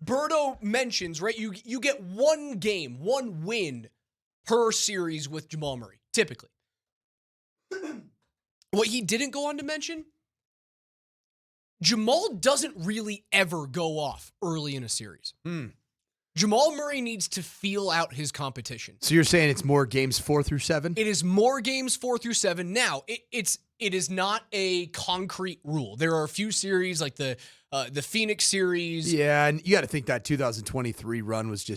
Berto mentions, right, you get one game, one win per series with Jamal Murray, typically. What he didn't go on to mention, Jamal doesn't really ever go off early in a series. Jamal Murray needs to feel out his competition. So you're saying it's more games 4 through 7? It is more games 4 through 7. Now, it is not a concrete rule. There are a few series like the Phoenix series. Yeah, and you got to think that 2023 run was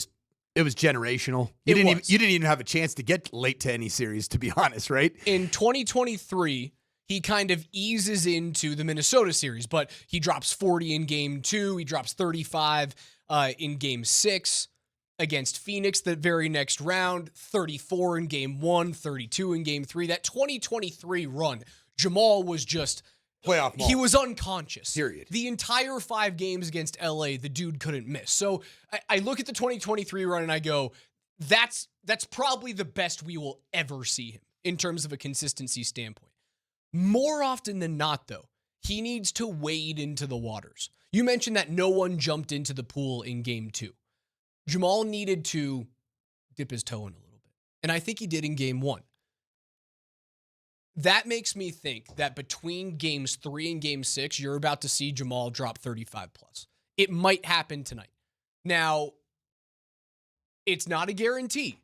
it was generational. You didn't even have a chance to get late to any series, to be honest, right? In 2023, he kind of eases into the Minnesota series, but he drops 40 in game 2. He drops 35 in game 6 against Phoenix the very next round, 34 in game 1, 32 in game 3. That 2023 run, Jamal was just playoff mall. He was unconscious. Period. The entire 5 games against LA, the dude couldn't miss. So I look at the 2023 run and I go, that's probably the best we will ever see him in terms of a consistency standpoint. More often than not, though, he needs to wade into the waters. You mentioned that no one jumped into the pool in game 2. Jamal needed to dip his toe in a little bit. And I think he did in game 1. That makes me think that between games 3 and game 6, you're about to see Jamal drop 35 plus. It might happen tonight. Now, it's not a guarantee,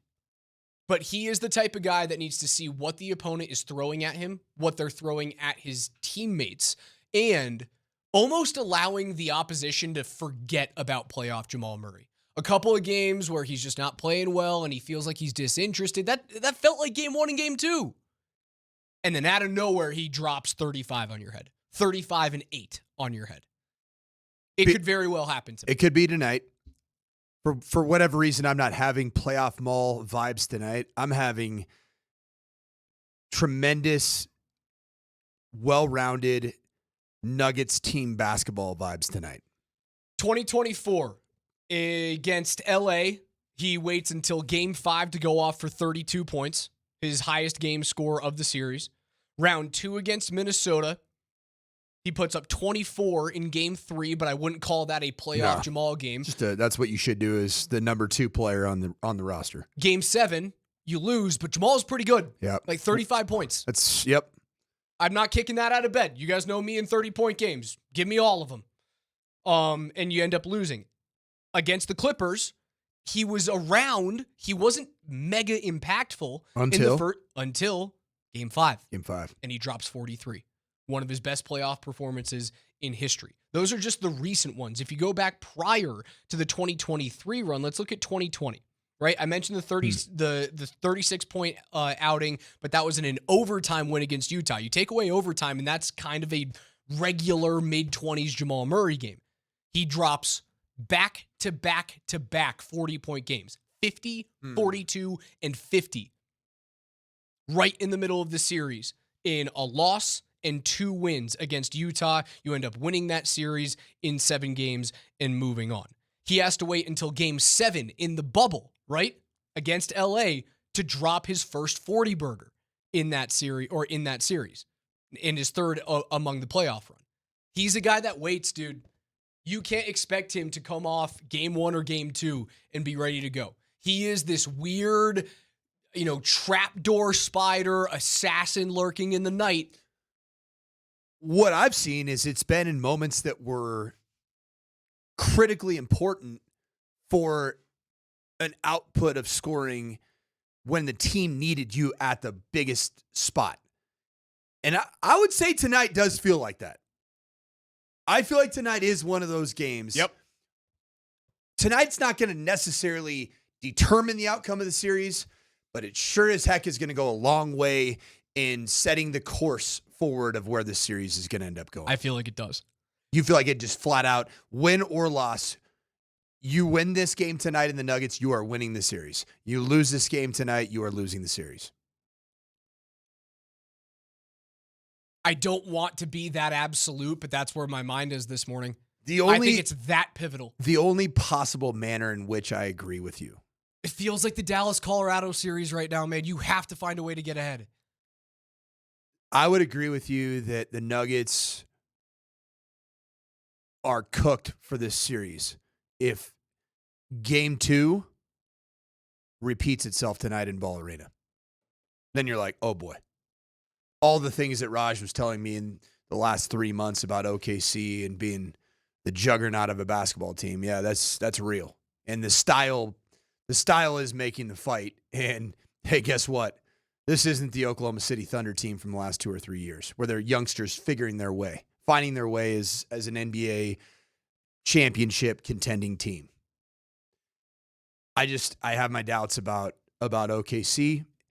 but he is the type of guy that needs to see what the opponent is throwing at him, what they're throwing at his teammates, and almost allowing the opposition to forget about playoff Jamal Murray. A couple of games where he's just not playing well and he feels like he's disinterested. That felt like game 1 and game 2. And then out of nowhere, he drops 35 on your head. 35 and 8 on your head. It could very well happen tonight. It could be tonight. For whatever reason, I'm not having playoff mall vibes tonight. I'm having tremendous, well-rounded Nuggets team basketball vibes tonight. 2024 against LA, he waits until game 5 to go off for 32 points, his highest game score of the series. Round 2 against Minnesota, he puts up 24 in game 3, but I wouldn't call that a playoff Jamal game. That's what you should do as the number 2 player on the roster. Game 7, you lose, but Jamal's pretty good. Yep. Like 35 points. Yep. I'm not kicking that out of bed. You guys know me in 30-point games. Give me all of them. And you end up losing. Against the Clippers, he was around. He wasn't mega impactful until game 5. Game 5. And he drops 43. One of his best playoff performances in history. Those are just the recent ones. If you go back prior to the 2023 run, let's look at 2020. Right? I mentioned the 36-point outing, but that was in an overtime win against Utah. You take away overtime, and that's kind of a regular mid-20s Jamal Murray game. He drops back-to-back-to-back 40-point games. 50, 42, and 50. Right in the middle of the series. In a loss and 2 wins against Utah, you end up winning that series in 7 games and moving on. He has to wait until game 7 in the bubble, right? Against LA to drop his first 40-burger in that series, in his third among the playoff run. He's a guy that waits, dude. You can't expect him to come off game 1 or game 2 and be ready to go. He is this weird, trapdoor spider, assassin lurking in the night. What I've seen is it's been in moments that were critically important for an output of scoring when the team needed you at the biggest spot. And I would say tonight does feel like that. I feel like tonight is one of those games. Yep. Tonight's not going to necessarily determine the outcome of the series, but it sure as heck is going to go a long way in setting the course forward of where this series is going to end up going. I feel like it does. You feel like it just flat out, win or loss, you win this game tonight in the Nuggets, you are winning the series. You lose this game tonight, you are losing the series. I don't want to be that absolute, but that's where my mind is this morning. I think it's that pivotal. The only possible manner in which I agree with you. It feels like the Dallas-Colorado series right now, man. You have to find a way to get ahead. I would agree with you that the Nuggets are cooked for this series if game 2 repeats itself tonight in Ball Arena. Then you're like, oh boy. All the things that Raj was telling me in the last 3 months about OKC and being the juggernaut of a basketball team. Yeah, that's real. And the style is making the fight. And hey, guess what? This isn't the Oklahoma City Thunder team from the last 2 or 3 years where they're youngsters figuring their way, finding their way as an NBA championship contending team. I have my doubts about OKC.